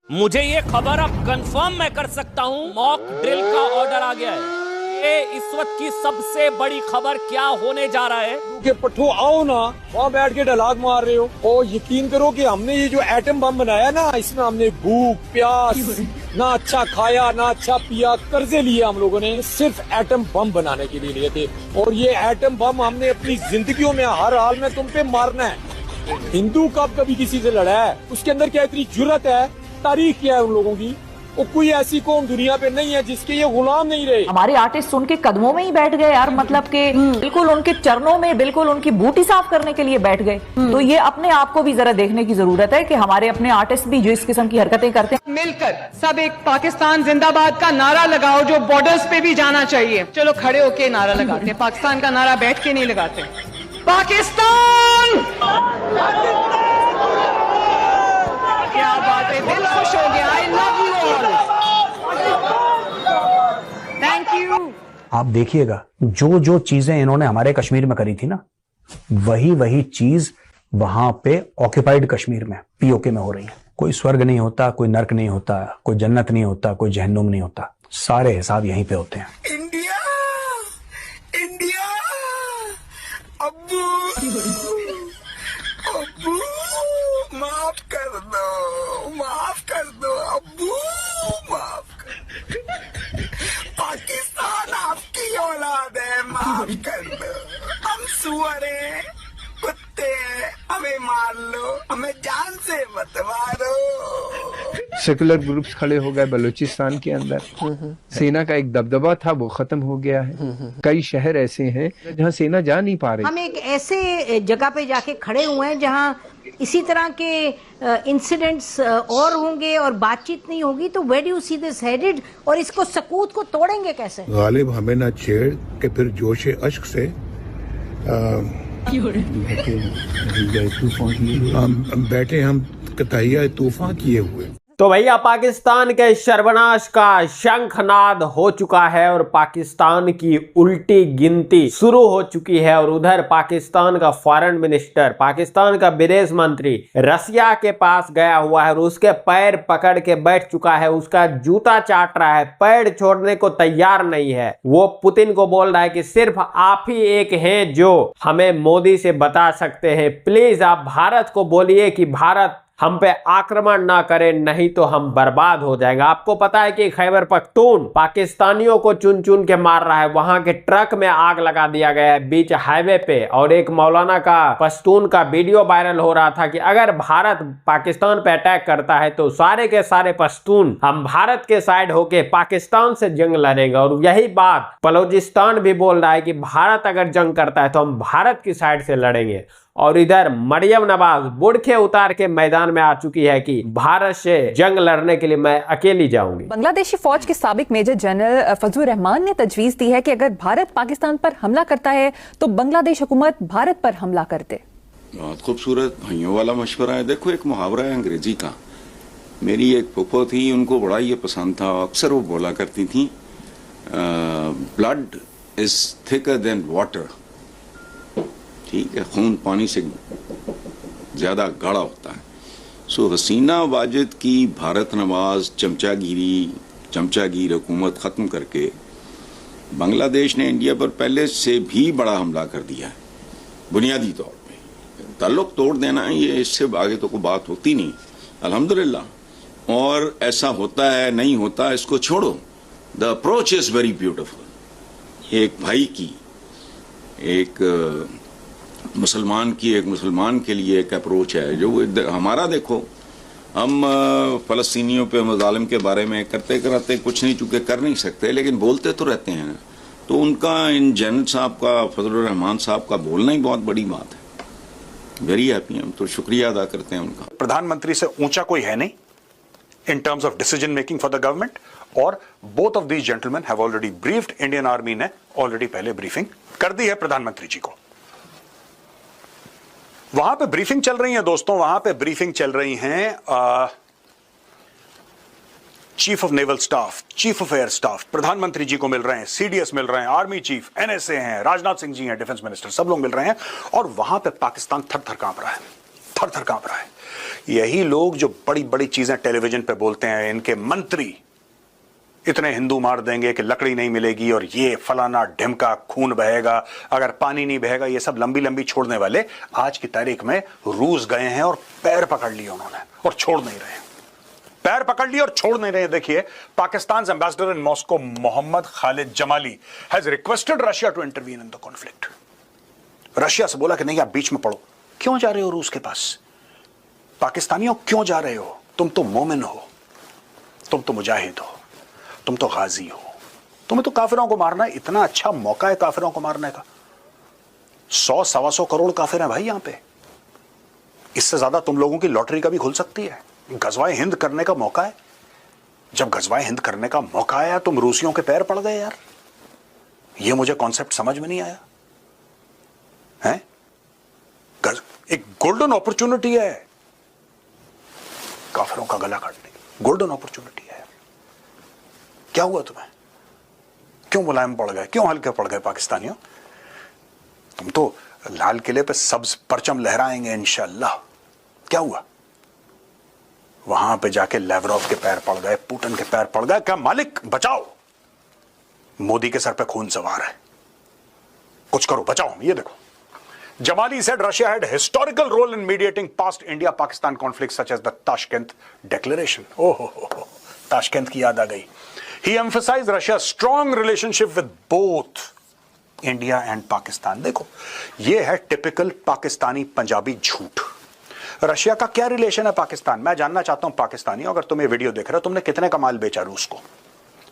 मुझे ये खबर अब कंफर्म मैं कर सकता हूँ, मॉक ड्रिल का ऑर्डर आ गया है। ये इस वक्त की सबसे बड़ी खबर क्या होने जा रहा है कि पट्टू आओ ना, वहाँ बैठ के डायलॉग मार रहे हो और यकीन करो कि हमने ये जो एटम बम बनाया ना, इसमें हमने भूख प्यास ना अच्छा खाया ना अच्छा पिया, कर्जे लिए हम लोगों ने सिर्फ एटम बम बनाने के लिए लिए थे। और ये एटम बम हमने अपनी जिंदगियों में हर हाल में तुम पे मारना है। हिंदू कब कभी किसी से लड़ा है? उसके अंदर क्या इतनी जुर्रत है? तारीख क्या है उन लोगों की? वो कोई ऐसी कौम दुनिया पे नहीं है जिसके ये गुलाम नहीं रहे। हमारे आर्टिस्ट उनके कदमों में ही बैठ गए यार, मतलब कि बिल्कुल उनके चरणों में, बिल्कुल उनकी बूटी साफ करने के लिए बैठ गए। तो ये अपने आप को भी जरा देखने की जरूरत है कि हमारे अपने आर्टिस्ट भी जो इस किस्म की हरकतें करते हैं। मिलकर सब एक पाकिस्तान जिंदाबाद का नारा लगाओ जो बॉर्डर्स पे भी जाना चाहिए। चलो खड़े होके नारा लगाते हैं, पाकिस्तान का नारा बैठ के नहीं लगाते। पाकिस्तान, क्या बात है, दिल खुश हो गया। I love you all, thank you. आप देखिएगा जो जो चीजें इन्होंने हमारे कश्मीर में करी थी ना, वही वही चीज वहां पे ऑक्यूपाइड कश्मीर में पीओके में हो रही है। कोई स्वर्ग नहीं होता, कोई नर्क नहीं होता, कोई जन्नत नहीं होता, कोई जहन्नुम नहीं होता, सारे हिसाब यहीं पे होते हैं। इंडिया, इंडिया, अब्बू, अब्बू, माफ कर दो, माफ कर दो अब्बू, माफ कर दो। पाकिस्तान आपकी औलाद है, माफ कर दो। हम सुअर हैं, कुत्ते हैं, हमें मार लो, हमें जान से मत मारो। सेकुलर ग्रुप्स खड़े हो गए बलूचिस्तान के अंदर, सेना का एक दबदबा था वो खत्म हो गया है। कई शहर ऐसे हैं जहां सेना जा नहीं पा रही। हम एक ऐसे जगह पे जाके खड़े हुए हैं जहां इसी तरह के इंसिडेंट्स और होंगे और बातचीत नहीं होगी, तो where do you see this headed? और इसको सकूत को तोड़ेंगे कैसे? गालिब हमें ना छेड़ के फिर जोशे अश्क से हम बैठे, हम कतहिया तूफान किए हुए। तो भैया पाकिस्तान के सर्वनाश का शंखनाद हो चुका है और पाकिस्तान की उल्टी गिनती शुरू हो चुकी है। और उधर पाकिस्तान का फॉरेन मिनिस्टर, पाकिस्तान का विदेश मंत्री रसिया के पास गया हुआ है और उसके पैर पकड़ के बैठ चुका है, उसका जूता चाट रहा है, पैर छोड़ने को तैयार नहीं है। वो पुतिन को बोल रहा है कि सिर्फ आप ही एक हैं जो हमें मोदी से बता सकते हैं, प्लीज आप भारत को बोलिए कि भारत हम पे आक्रमण ना करें, नहीं तो हम बर्बाद हो जाएंगे। आपको पता है कि खैबर पख्तून पाकिस्तानियों को चुन चुन के मार रहा है, वहां के ट्रक में आग लगा दिया गया है बीच हाईवे पे। और एक मौलाना का पश्तून का वीडियो वायरल हो रहा था कि अगर भारत पाकिस्तान पे अटैक करता है तो सारे के सारे पश्तून हम भारत के साइड होके पाकिस्तान से जंग लड़ेंगे। और यही बात बलूचिस्तान भी बोल रहा है कि भारत अगर जंग करता है तो हम भारत की साइड से लड़ेंगे। और इधर मरियम नवाज बुरखे उतार के मैदान में आ चुकी है कि भारत से जंग लड़ने के लिए मैं अकेली जाऊंगी। बांग्लादेशी फौज के साबिक मेजर जनरल फजलुर रहमान ने तजवीज दी है कि अगर भारत पाकिस्तान पर हमला करता है तो बांग्लादेश हुकूमत भारत पर हमला कर दे। बहुत खूबसूरत भाइयों वाला मशवरा है। देखो, एक मुहावरा है अंग्रेजी का, मेरी एक फूफो थी, उनको बड़ा ये पसंद था, अक्सर वो बोला करती थी, blood is thicker than water. ठीक है, खून पानी से ज्यादा गाढ़ा होता है। सो हसीना वाजिद की भारत नवाज चमचागिर हुकूमत खत्म करके बांग्लादेश ने इंडिया पर पहले से भी बड़ा हमला कर दिया है। बुनियादी तौर पे ताल्लुक तोड़ देना है, ये इससे आगे तो कोई बात होती नहीं, अल्हम्दुलिल्लाह। और ऐसा होता है नहीं होता इसको छोड़ो, the approach is very beautiful. एक भाई की, एक मुसलमान की, एक मुसलमान के लिए एक अप्रोच है जो हमारा। देखो, हम फलस्तीनियों पे मज़ालिम के बारे में करते कराते कुछ नहीं, चूंकि कर नहीं सकते, लेकिन बोलते तो रहते हैं। तो उनका, इन जनरल साहब का, फजलुर रहमान साहब का बोलना ही बहुत बड़ी बात है। वेरी हैप्पी, हम तो शुक्रिया अदा करते हैं उनका। प्रधानमंत्री से ऊंचा कोई है नहीं in terms of decision making for the government, और both of these gentleman have already briefed. Indian army ने ऑलरेडी पहले ब्रीफिंग कर दी है प्रधानमंत्री जी को। वहां पे ब्रीफिंग चल रही है दोस्तों, वहां पे ब्रीफिंग चल रही हैं chief of naval staff, chief of air staff प्रधानमंत्री जी को मिल रहे हैं, सीडीएस मिल रहे हैं, आर्मी चीफ, एनएसए हैं, राजनाथ सिंह जी हैं, डिफेंस मिनिस्टर, सब लोग मिल रहे हैं। और वहां पे पाकिस्तान थर थर कांप रहा है, थर थर कांप रहा है यही लोग जो बड़ी बड़ी चीजें टेलीविजन पे बोलते हैं, इनके मंत्री इतने हिंदू मार देंगे कि लकड़ी नहीं मिलेगी और ये फलाना ढिमका, खून बहेगा अगर पानी नहीं बहेगा, ये सब लंबी लंबी छोड़ने वाले आज की तारीख में रूस गए हैं और पैर पकड़ लिए उन्होंने और छोड़ नहीं रहे, पैर पकड़ लिए और छोड़ नहीं रहे। देखिए, Pakistan ambassador in Moscow Mohammad Khalid Jamali has requested Russia to intervene in the conflict. Russia से बोला कि नहीं, आप बीच में पड़ो। क्यों जा रहे हो रूस के पास? पाकिस्तानियों क्यों जा रहे हो? तुम तो मोमिन हो, तुम तो मुजाहिद हो, तुम तो गाजी हो, तुम्हें तो काफिरों को मारना है। इतना अच्छा मौका है काफिरों को मारने का। 100-125 करोड़ काफिर हैं भाई यहां पे। इससे ज्यादा तुम लोगों की लॉटरी का भी खुल सकती है। गजवाए हिंद करने का मौका है। जब गजवाए हिंद करने का मौका आया तुम रूसियों के पैर पड़ गए यार। ये मुझे कॉन्सेप्ट समझ में नहीं आया है। एक गोल्डन अपॉर्चुनिटी है काफिरों का गला काटने की, गोल्डन अपॉर्चुनिटी है। क्या हुआ तुम्हें? क्यों मुलायम पड़ गए, क्यों हल्के पड़ गए पाकिस्तानियों? तुम तो लाल किले पे सब्ज परचम लहराएंगे इंशाअल्लाह। क्या हुआ? वहां पे जाके लेवरोव के पैर पड़ गए, पुतिन के पैर पड़ गए। क्या मालिक बचाओ, मोदी के सर पे खून सवार है, कुछ करो, बचाओ। ये देखो, Jamali said Russia had historical role in mediating past India-Pakistan conflicts such as the Tashkent Declaration. Oh, Tashkent की याद आ गई. He emphasized Russia's strong relationship with both India and Pakistan. देखो, ये है टिपिकल पाकिस्तानी पंजाबी झूठ। रशिया का क्या रिलेशन है पाकिस्तान? मैं जानना चाहता हूं पाकिस्तानियों, अगर तुम ये वीडियो देख रहे हो, तुमने कितने का माल बेचा रूस को?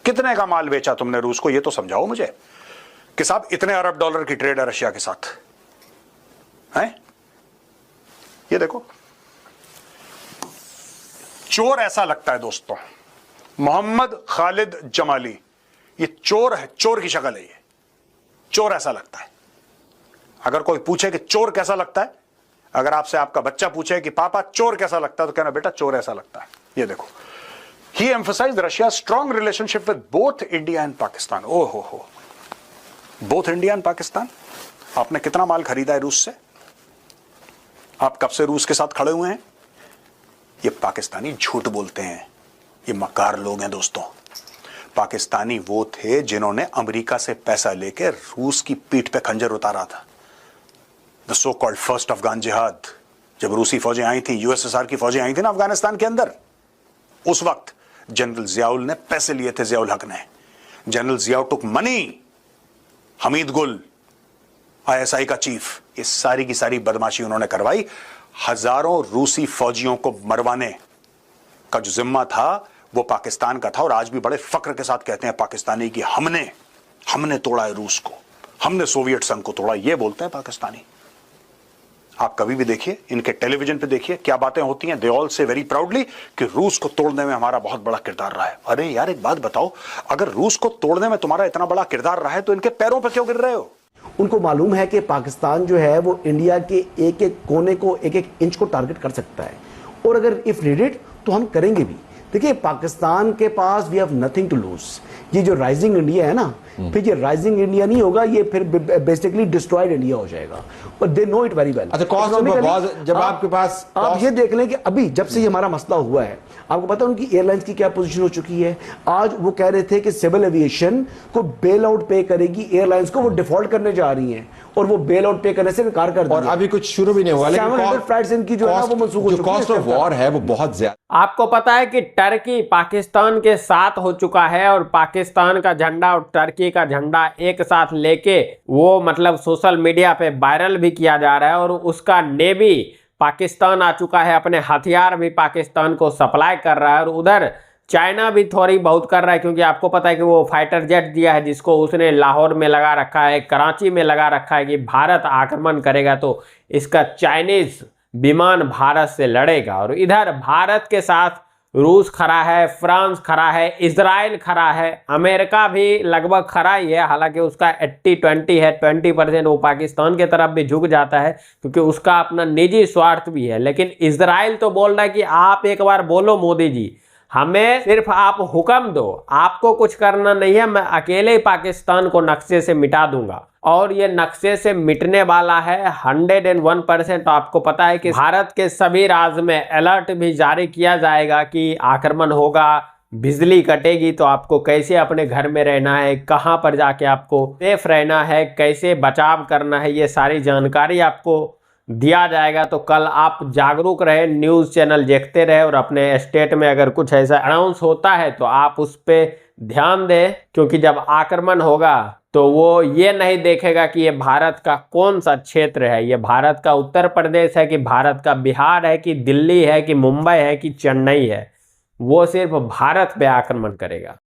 कितने का माल बेचा तुमने रूस को? ये तो समझाओ मुझे कि साहब इतने अरब डॉलर की ट्रेड है रशिया के साथ है। ये देखो, चोर ऐसा लगता है दोस्तों, मोहम्मद खालिद जमाली, ये चोर है, चोर की शक्ल है, ये चोर ऐसा लगता है। अगर कोई पूछे कि चोर कैसा लगता है, अगर आपसे आपका बच्चा पूछे कि पापा चोर कैसा लगता है, तो कहना बेटा चोर ऐसा लगता है। ये देखो, he emphasized Russia strong relationship with both India and Pakistan. ओ हो, बोथ इंडिया एंड पाकिस्तान। आपने कितना माल खरीदा है रूस से? आप कब से रूस के साथ खड़े हुए हैं? ये पाकिस्तानी झूठ बोलते हैं, ये मक्कार लोग हैं दोस्तों। पाकिस्तानी वो थे जिन्होंने अमेरिका से पैसा लेकर रूस की पीठ पे खंजर उतारा था। The so called first Afghan जिहाद। जब रूसी फौजें आई थी, यूएसएसआर की फौजें आई थी ना अफगानिस्तान के अंदर, उस वक्त जनरल जियाउल ने पैसे लिए थे, जियाउल हक ने। जनरल जियाउल टुक मनी, हमीद गुल आईएसआई का चीफ, ये सारी की सारी बदमाशी उन्होंने करवाई। हजारों रूसी फौजियों को मरवाने का जो जिम्मा था वो पाकिस्तान का था। और आज भी बड़े फक्र के साथ कहते हैं पाकिस्तानी कि हमने तोड़ा है रूस को, हमने सोवियत संघ को तोड़ा, ये बोलते हैं पाकिस्तानी। आप कभी भी देखिए, इनके टेलीविजन पे देखिए क्या बातें होती हैं। दे ऑल से वेरी प्राउडली कि रूस को तोड़ने में हमारा बहुत बड़ा किरदार रहा है। अरे यार एक बात बताओ, अगर रूस को तोड़ने में तुम्हारा इतना बड़ा किरदार रहा है तो इनके पैरों पर क्यों गिर रहे हो? उनको मालूम है कि पाकिस्तान जो है वो इंडिया के एक एक कोने को, एक एक इंच को टारगेट कर सकता है, और अगर इफ नीडेड तो हम करेंगे भी। देखिए, पाकिस्तान के पास we have nothing to lose. ये जो राइजिंग इंडिया है ना, फिर ये राइजिंग इंडिया नहीं होगा, ये फिर बेसिकली डिस्ट्रॉयड इंडिया हो जाएगा, और they know it very well. अच्छा, जब आपके पास आप ये देख लें कि अभी जब से ये हमारा मसला हुआ है, आपको पता है उनकी एयरलाइंस की क्या पोजीशन हो चुकी है। आज वो कह रहे थे कि सिविल एविएशन को बेल आउट पे करेगी एयरलाइंस को, वो डिफॉल्ट करने जा रही हैं, और वो बेल आउट पे करने से इनकार कर दिया। और अभी कुछ शुरू भी नहीं हुआ, लेकिन फ्लाइट्स इनकी जो है वो मंसूख हो चुकी है। कॉस्ट ऑफ वॉर है वो बहुत ज्यादा। आपको पता है कि टर्की पाकिस्तान के साथ हो चुका है, और पाकिस्तान का झंडा और टर्की का झंडा एक साथ लेके वो मतलब सोशल मीडिया पे वायरल भी किया जा रहा है, और उसका नेवी पाकिस्तान आ चुका है, अपने हथियार भी पाकिस्तान को सप्लाई कर रहा है। और उधर चाइना भी थोड़ी बहुत कर रहा है, क्योंकि आपको पता है कि वो फाइटर जेट दिया है जिसको उसने लाहौर में लगा रखा है, कराची में लगा रखा है कि भारत आक्रमण करेगा तो इसका चाइनीज विमान भारत से लड़ेगा। और इधर भारत के साथ रूस खड़ा है, फ्रांस खड़ा है, इजराइल खड़ा है, अमेरिका भी लगभग खड़ा ही है। हालांकि उसका 80-20 है, 20% वो पाकिस्तान के तरफ भी झुक जाता है क्योंकि उसका अपना निजी स्वार्थ भी है। लेकिन इजराइल तो बोल रहा है कि आप एक बार बोलो मोदी जी, हमें सिर्फ आप हुक्म दो, आपको कुछ करना नहीं है, मैं अकेले ही पाकिस्तान को नक्शे से मिटा दूंगा। और ये नक्शे से मिटने वाला है 101%। आपको पता है कि भारत के सभी राज्य में अलर्ट भी जारी किया जाएगा कि आक्रमण होगा, बिजली कटेगी, तो आपको कैसे अपने घर में रहना है, कहां पर जाके आपको सेफ रहना है, कैसे बचाव करना है, ये सारी जानकारी आपको दिया जाएगा। तो कल आप जागरूक रहे, न्यूज़ चैनल देखते रहे और अपने स्टेट में अगर कुछ ऐसा अनाउंस होता है तो आप उस पर ध्यान दें, क्योंकि जब आक्रमण होगा तो वो ये नहीं देखेगा कि ये भारत का कौन सा क्षेत्र है, ये भारत का उत्तर प्रदेश है कि भारत का बिहार है कि दिल्ली है कि मुंबई है कि चेन्नई है, वो सिर्फ भारत पे आक्रमण करेगा।